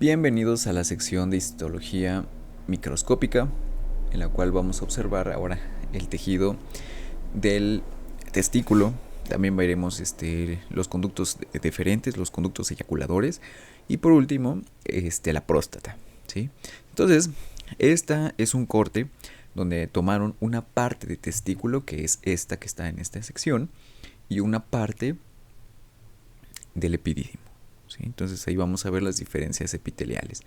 Bienvenidos a la sección de histología microscópica, en la cual vamos a observar ahora el tejido del testículo. También veremos los conductos deferentes, los conductos eyaculadores y por último la próstata, ¿sí? Entonces, esta es un corte donde tomaron una parte de testículo, que es esta que está en esta sección, y una parte del epidídimo. ¿Sí? Entonces ahí vamos a ver las diferencias epiteliales.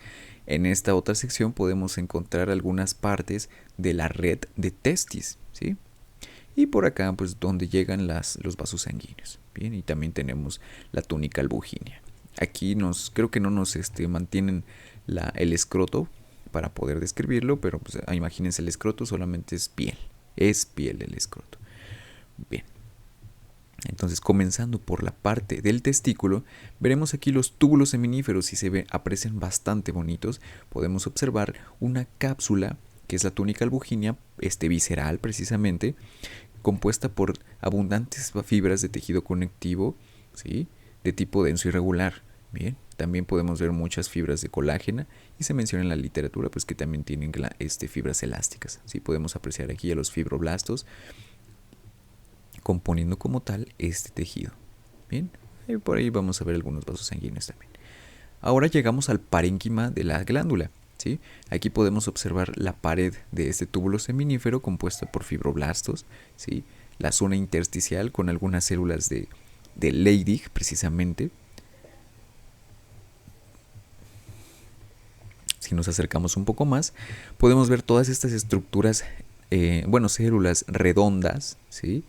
En esta otra sección podemos encontrar algunas partes de la red de testis, ¿sí? Y por acá, pues, donde llegan los vasos sanguíneos. Bien, y también tenemos la túnica albuginea. Aquí creo que no nos mantienen el escroto para poder describirlo, pero pues, imagínense, el escroto solamente es piel. Es piel el escroto. Bien. Entonces, comenzando por la parte del testículo, veremos aquí los túbulos seminíferos y aprecian bastante bonitos. Podemos observar una cápsula, que es la túnica albuginea, visceral precisamente, compuesta por abundantes fibras de tejido conectivo, ¿sí? De tipo denso y regular. Bien, también podemos ver muchas fibras de colágena y se menciona en la literatura pues, que también tienen fibras elásticas. ¿Sí? Podemos apreciar aquí a los fibroblastos componiendo como tal este tejido. Bien, y por ahí vamos a ver algunos vasos sanguíneos también. Ahora llegamos al parénquima de la glándula. ¿Sí? Aquí podemos observar la pared de este túbulo seminífero compuesta por fibroblastos, ¿sí? La zona intersticial con algunas células de Leydig precisamente. Si nos acercamos un poco más, podemos ver todas estas estructuras, células redondas, ¿sí?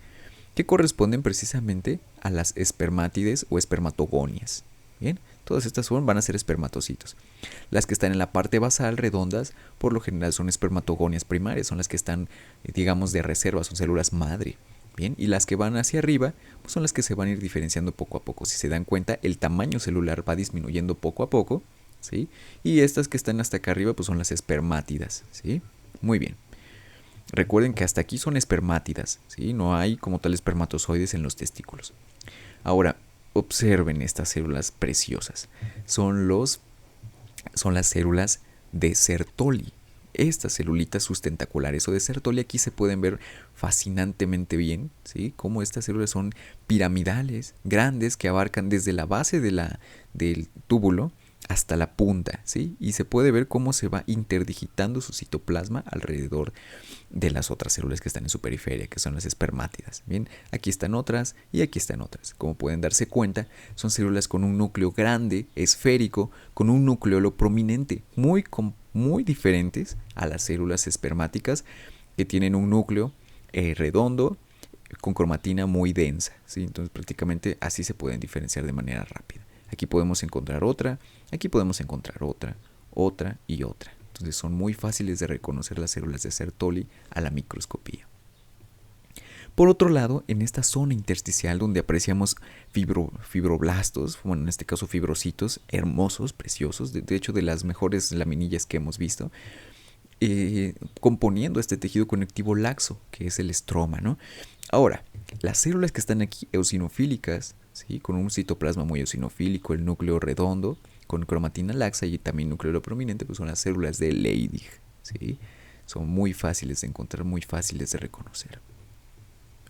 Que corresponden precisamente a las espermátides o espermatogonias. Bien, todas estas van a ser espermatocitos. Las que están en la parte basal, redondas, por lo general son espermatogonias primarias, son las que están, digamos, de reserva, son células madre. Bien, y las que van hacia arriba pues son las que se van a ir diferenciando poco a poco. Si se dan cuenta, el tamaño celular va disminuyendo poco a poco, ¿sí? Y estas que están hasta acá arriba pues son las espermátidas, ¿sí? Muy bien. Recuerden que hasta aquí son espermátidas, ¿sí? No hay como tal espermatozoides en los testículos. Ahora, observen estas células preciosas. Son las células de Sertoli. Estas celulitas sustentaculares o de Sertoli aquí se pueden ver fascinantemente bien, ¿sí? Como estas células son piramidales, grandes, que abarcan desde la base del túbulo hasta la punta, ¿sí? Y se puede ver cómo se va interdigitando su citoplasma alrededor de las otras células que están en su periferia, que son las espermátidas. Bien, aquí están otras y aquí están otras. Como pueden darse cuenta, son células con un núcleo grande, esférico, con un núcleo prominente, muy diferentes a las células espermáticas, que tienen un núcleo redondo, con cromatina muy densa, ¿sí? Entonces prácticamente así se pueden diferenciar de manera rápida. Aquí podemos encontrar otra, aquí podemos encontrar otra y otra. Entonces son muy fáciles de reconocer las células de Sertoli a la microscopía. Por otro lado, en esta zona intersticial donde apreciamos fibroblastos, bueno, en este caso fibrocitos hermosos, preciosos, de hecho de las mejores laminillas que hemos visto, componiendo este tejido conectivo laxo, que es el estroma, ¿no? Ahora, las células que están aquí eosinofílicas, ¿sí? Con un citoplasma muy eosinofílico, el núcleo redondo, con cromatina laxa y también núcleo prominente, pues son las células de Leydig, ¿sí? Son muy fáciles de encontrar, muy fáciles de reconocer.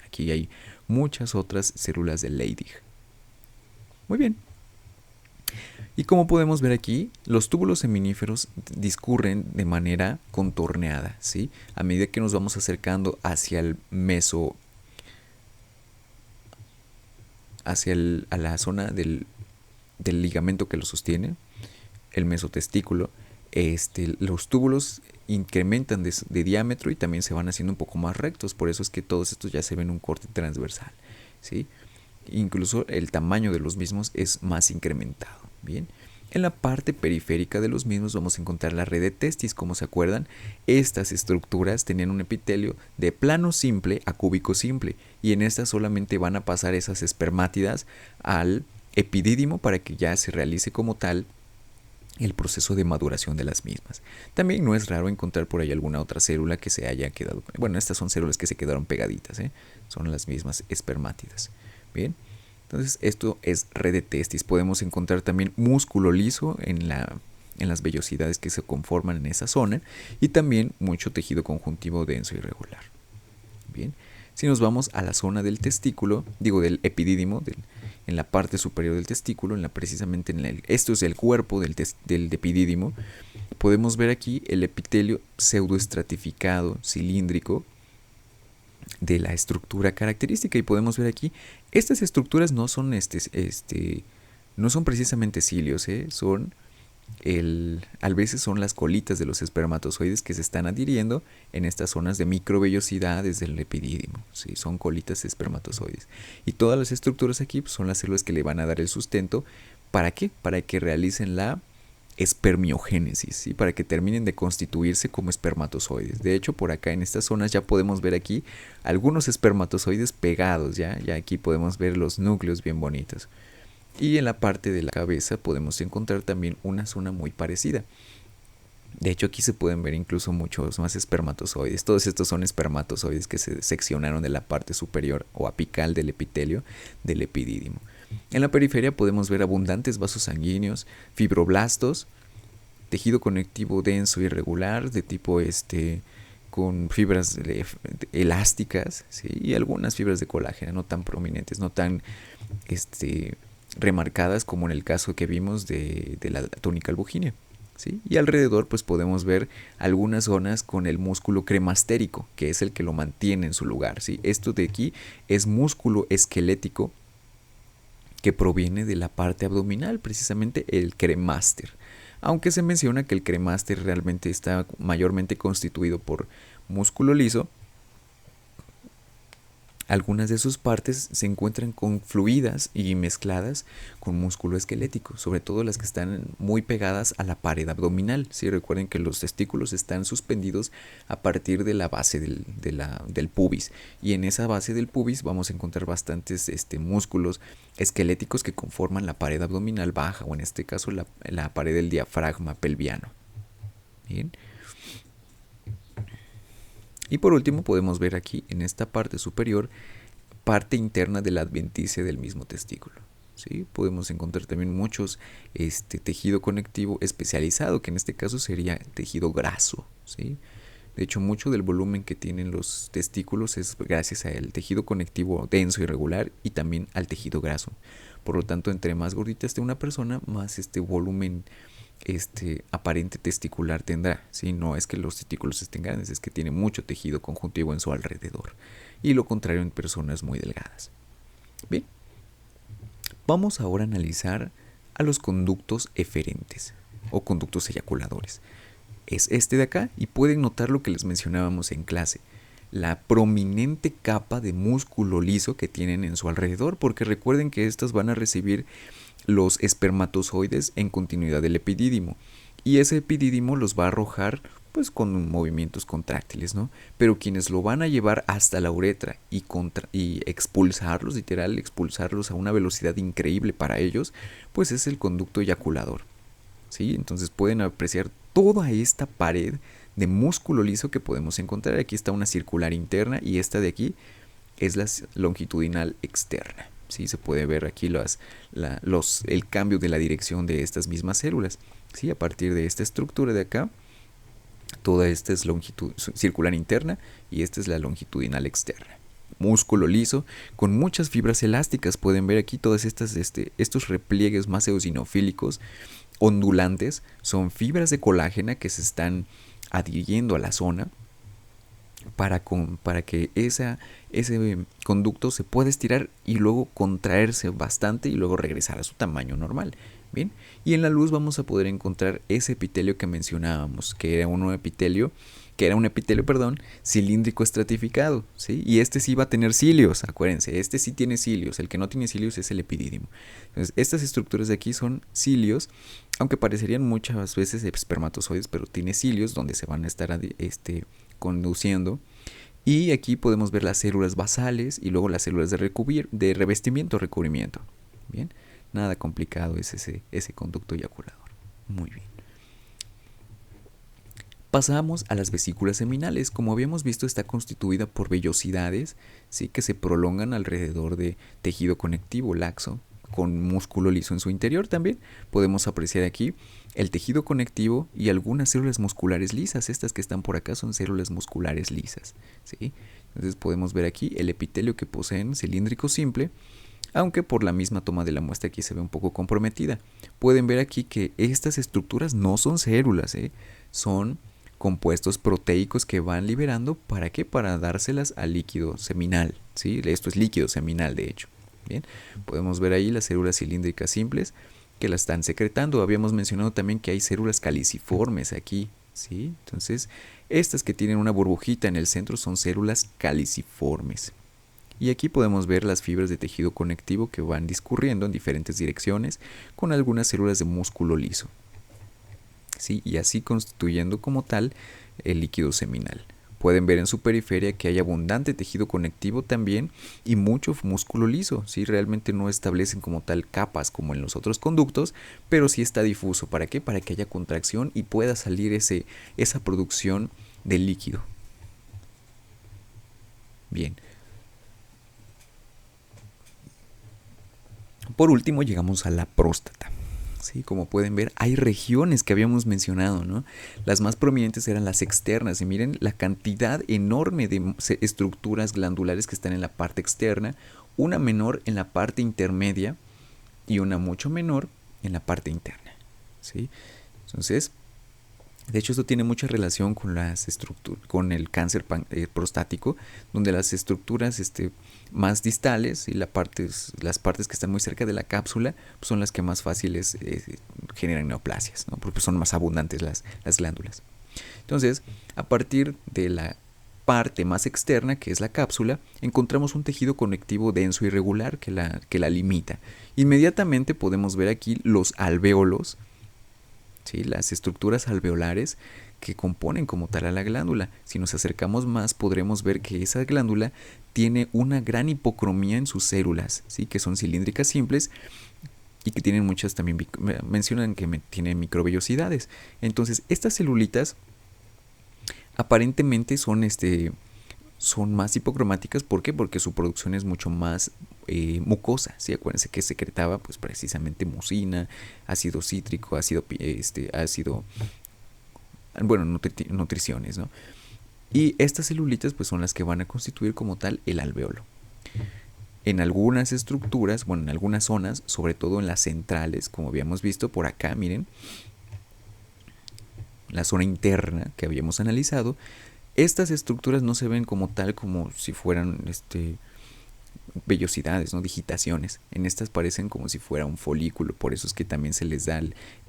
Aquí hay muchas otras células de Leydig. Muy bien. Y como podemos ver aquí, los túbulos seminíferos discurren de manera contorneada, ¿sí? A medida que nos vamos acercando hacia el a la zona del ligamento que lo sostiene, el mesotestículo, los túbulos incrementan de diámetro y también se van haciendo un poco más rectos. Por eso es que todos estos ya se ven un corte transversal, ¿sí? Incluso el tamaño de los mismos es más incrementado. Bien. En la parte periférica de los mismos vamos a encontrar la red de testis. Como se acuerdan, estas estructuras tenían un epitelio de plano simple a cúbico simple, y en esta solamente van a pasar esas espermátidas al epidídimo para que ya se realice como tal el proceso de maduración de las mismas. También no es raro encontrar por ahí alguna otra célula que se haya quedado. Bueno, estas son células que se quedaron pegaditas, ¿eh? Son las mismas espermátidas. Bien. Entonces esto es red de testis. Podemos encontrar también músculo liso en en las vellosidades que se conforman en esa zona, y también mucho tejido conjuntivo denso y irregular. Bien, si nos vamos a la zona del testículo, digo del epidídimo, en la parte superior del testículo, precisamente esto es el cuerpo del epidídimo, podemos ver aquí el epitelio pseudoestratificado, cilíndrico, de la estructura característica, y podemos ver aquí, estas estructuras no son no son precisamente cilios, son a veces son las colitas de los espermatozoides que se están adhiriendo en estas zonas de microvellosidad desde el epidídimo, ¿sí? Son colitas de espermatozoides, y todas las estructuras aquí pues, son las células que le van a dar el sustento. ¿Para qué? Para que realicen la espermiogénesis, ¿sí? Para que terminen de constituirse como espermatozoides. De hecho, por acá en estas zonas ya podemos ver aquí algunos espermatozoides pegados, ya aquí podemos ver los núcleos bien bonitos. Y en la parte de la cabeza podemos encontrar también una zona muy parecida. De hecho, aquí se pueden ver incluso muchos más espermatozoides. Todos estos son espermatozoides que se seccionaron de la parte superior o apical del epitelio del epidídimo. En la periferia podemos ver abundantes vasos sanguíneos, fibroblastos, tejido conectivo denso y irregular de tipo con fibras elásticas, ¿sí? Y algunas fibras de colágeno no tan prominentes, no tan remarcadas como en el caso que vimos de la túnica albuginea, ¿sí? Y alrededor pues podemos ver algunas zonas con el músculo cremastérico, que es el que lo mantiene en su lugar, ¿sí? Esto de aquí es músculo esquelético que proviene de la parte abdominal, precisamente el cremaster. Aunque se menciona que el cremaster realmente está mayormente constituido por músculo liso, algunas de sus partes se encuentran confluidas y mezcladas con músculo esquelético, sobre todo las que están muy pegadas a la pared abdominal. ¿Sí? Recuerden que los testículos están suspendidos a partir de la base del pubis, y en esa base del pubis vamos a encontrar bastantes músculos esqueléticos que conforman la pared abdominal baja, o en este caso la pared del diafragma pelviano. Bien. Y por último podemos ver aquí en esta parte superior parte interna de la adventicia del mismo testículo, ¿sí? Podemos encontrar también muchos tejido conectivo especializado, que en este caso sería tejido graso, ¿sí? De hecho, mucho del volumen que tienen los testículos es gracias al tejido conectivo denso y regular, y también al tejido graso. Por lo tanto, entre más gordita esté una persona, más volumen aparente testicular tendrá, ¿sí? No es que los testículos estén grandes, es que tiene mucho tejido conjuntivo en su alrededor, y lo contrario en personas muy delgadas. Bien, vamos ahora a analizar a los conductos eferentes o conductos eyaculadores. Es este de acá, y pueden notar lo que les mencionábamos en clase, la prominente capa de músculo liso que tienen en su alrededor, porque recuerden que estas van a recibir los espermatozoides en continuidad del epidídimo, y ese epidídimo los va a arrojar pues con movimientos contráctiles, ¿no? Pero quienes lo van a llevar hasta la uretra y expulsarlos, literal, expulsarlos a una velocidad increíble para ellos, pues es el conducto eyaculador, ¿sí? Entonces pueden apreciar toda esta pared de músculo liso que podemos encontrar. Aquí está una circular interna, y esta de aquí es la longitudinal externa. ¿Sí? Se puede ver aquí el cambio de la dirección de estas mismas células, ¿sí? A partir de esta estructura de acá, toda esta es circular interna, y esta es la longitudinal externa. Músculo liso con muchas fibras elásticas. Pueden ver aquí todas estos repliegues más eosinofílicos ondulantes, son fibras de colágena que se están adhiriendo a la zona para que ese conducto se pueda estirar y luego contraerse bastante y luego regresar a su tamaño normal. Bien, y en la luz vamos a poder encontrar ese epitelio que mencionábamos, que era un epitelio cilíndrico estratificado, ¿sí? Y sí va a tener cilios, acuérdense, sí tiene cilios, el que no tiene cilios es el epidídimo. Entonces, estas estructuras de aquí son cilios, aunque parecerían muchas veces espermatozoides, pero tiene cilios donde se van a estar conduciendo. Y aquí podemos ver las células basales y luego las células de revestimiento, recubrimiento. Bien, nada complicado es ese conducto eyaculador. Muy bien. Pasamos a las vesículas seminales. Como habíamos visto, está constituida por vellosidades, ¿sí? Que se prolongan alrededor de tejido conectivo laxo, con músculo liso en su interior también. Podemos apreciar aquí el tejido conectivo y algunas células musculares lisas. Estas que están por acá son células musculares lisas, ¿sí? Entonces podemos ver aquí el epitelio que poseen cilíndrico simple, aunque por la misma toma de la muestra aquí se ve un poco comprometida. Pueden ver aquí que estas estructuras no son células, son compuestos proteicos que van liberando. ¿Para qué? Para dárselas al líquido seminal, ¿sí? Esto es líquido seminal, de hecho. Bien, podemos ver ahí las células cilíndricas simples que la están secretando. Habíamos mencionado también que hay células caliciformes aquí, ¿sí? Entonces, estas que tienen una burbujita en el centro son células caliciformes. Y aquí podemos ver las fibras de tejido conectivo que van discurriendo en diferentes direcciones con algunas células de músculo liso, ¿sí? Y así constituyendo como tal el líquido seminal. Pueden ver en su periferia que hay abundante tejido conectivo también y mucho músculo liso, ¿sí? Realmente no establecen como tal capas como en los otros conductos, pero sí está difuso. ¿Para qué? Para que haya contracción y pueda salir esa producción de líquido. Bien. Por último llegamos a la próstata. Sí, como pueden ver, hay regiones que habíamos mencionado, ¿no? Las más prominentes eran las externas. Y miren la cantidad enorme de estructuras glandulares que están en la parte externa, una menor en la parte intermedia y una mucho menor en la parte interna, ¿sí? Entonces, de hecho, esto tiene mucha relación con con el cáncer prostático, donde las estructuras más distales y las partes que están muy cerca de la cápsula pues son las que más fáciles generan neoplasias, ¿no? Porque son más abundantes las glándulas. Entonces, a partir de la parte más externa, que es la cápsula, encontramos un tejido conectivo denso y regular que la limita. Inmediatamente podemos ver aquí los alvéolos, ¿sí? Las estructuras alveolares que componen como tal a la glándula. Si nos acercamos más podremos ver que esa glándula tiene una gran hipocromía en sus células, ¿sí? Que son cilíndricas simples y que tienen muchas también, mencionan que tienen microvellosidades. Entonces estas celulitas aparentemente son más hipocromáticas. ¿Por qué? Porque su producción es mucho más mucosa, ¿sí? Acuérdense que secretaba pues precisamente mucina, ácido cítrico, nutriciones, ¿no? Y estas celulitas pues son las que van a constituir como tal el alvéolo. En algunas estructuras, en algunas zonas, sobre todo en las centrales, como habíamos visto por acá, miren, la zona interna que habíamos analizado, estas estructuras no se ven como tal, como si fueran vellosidades, ¿no? Digitaciones. En estas parecen como si fuera un folículo, por eso es que también se les da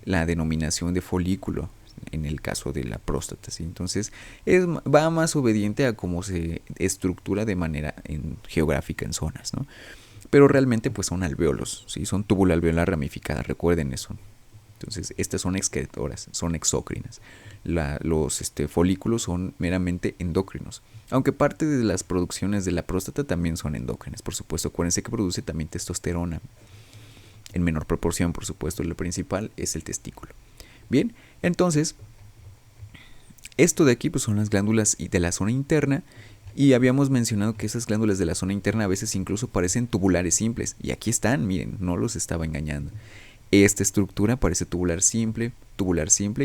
la denominación de folículo en el caso de la próstata, ¿sí? Entonces va más obediente a cómo se estructura de manera geográfica en zonas, ¿no? Pero realmente pues son alvéolos, ¿sí? Son túbula alveolar ramificada, recuerden eso. Entonces estas son excretoras, son exócrinas. Los folículos son meramente endócrinos, aunque parte de las producciones de la próstata también son endócrinas. Por supuesto, acuérdense que produce también testosterona en menor proporción. Por supuesto, lo principal es el testículo. Bien, entonces esto de aquí pues son las glándulas de la zona interna, y habíamos mencionado que esas glándulas de la zona interna a veces incluso parecen tubulares simples, y aquí están, miren, no los estaba engañando. Esta estructura parece tubular simple,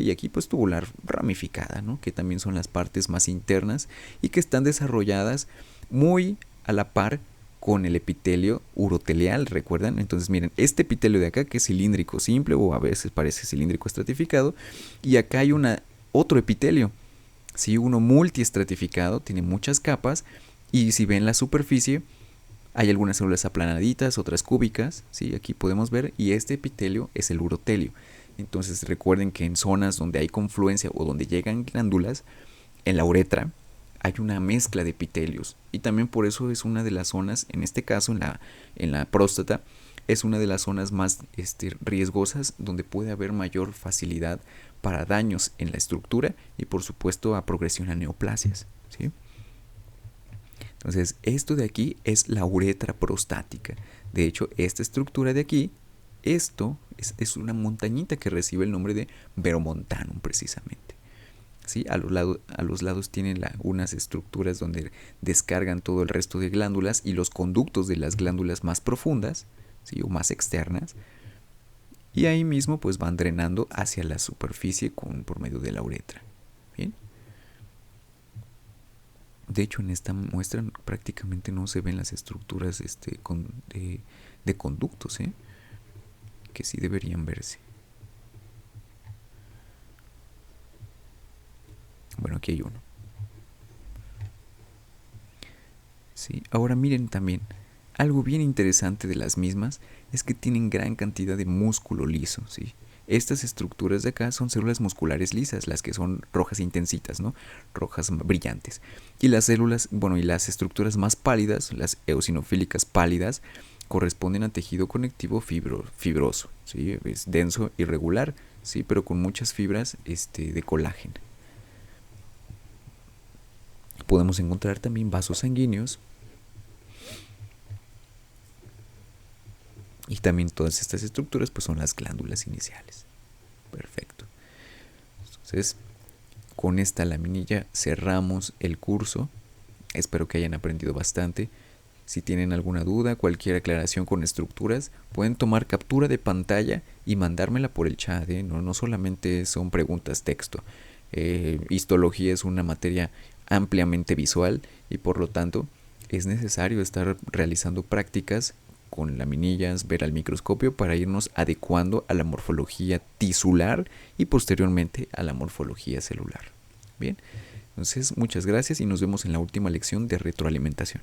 y aquí pues tubular ramificada, ¿no? Que también son las partes más internas y que están desarrolladas muy a la par con el epitelio urotelial, ¿recuerdan? Entonces miren, este epitelio de acá que es cilíndrico simple o a veces parece cilíndrico estratificado, y acá hay otro epitelio, ¿sí? Uno multiestratificado, tiene muchas capas, y si ven la superficie hay algunas células aplanaditas, otras cúbicas, ¿sí? Aquí podemos ver, y este epitelio es el urotelio. Entonces recuerden que en zonas donde hay confluencia o donde llegan glándulas, en la uretra hay una mezcla de epitelios, y también por eso es una de las zonas, en este caso en la próstata, es una de las zonas más riesgosas, donde puede haber mayor facilidad para daños en la estructura y por supuesto a progresión a neoplasias, ¿sí? Entonces, esto de aquí es la uretra prostática. De hecho, esta estructura de aquí, esto es una montañita que recibe el nombre de veromontanum precisamente. ¿Sí? A los lados tienen unas estructuras donde descargan todo el resto de glándulas y los conductos de las glándulas más profundas, ¿sí? O más externas. Y ahí mismo pues van drenando hacia la superficie por medio de la uretra. Bien. De hecho, en esta muestra prácticamente no se ven las estructuras de conductos, que sí deberían verse. Bueno, aquí hay uno. Sí. Ahora miren también, algo bien interesante de las mismas es que tienen gran cantidad de músculo liso, ¿sí? Estas estructuras de acá son células musculares lisas, las que son rojas intensitas, ¿no? Rojas brillantes. Y las células, bueno, y las estructuras más pálidas, las eosinofílicas pálidas, corresponden a tejido conectivo fibroso, ¿sí? Es denso, irregular, ¿sí? Pero con muchas fibras de colágeno. Podemos encontrar también vasos sanguíneos. Y también todas estas estructuras pues son las glándulas iniciales. Perfecto. Entonces, con esta laminilla cerramos el curso. Espero que hayan aprendido bastante. Si tienen alguna duda, cualquier aclaración con estructuras, pueden tomar captura de pantalla y mandármela por el chat. No solamente son preguntas texto. Histología es una materia ampliamente visual y por lo tanto es necesario estar realizando prácticas con laminillas, ver al microscopio para irnos adecuando a la morfología tisular y posteriormente a la morfología celular. Bien, entonces muchas gracias y nos vemos en la última lección de retroalimentación.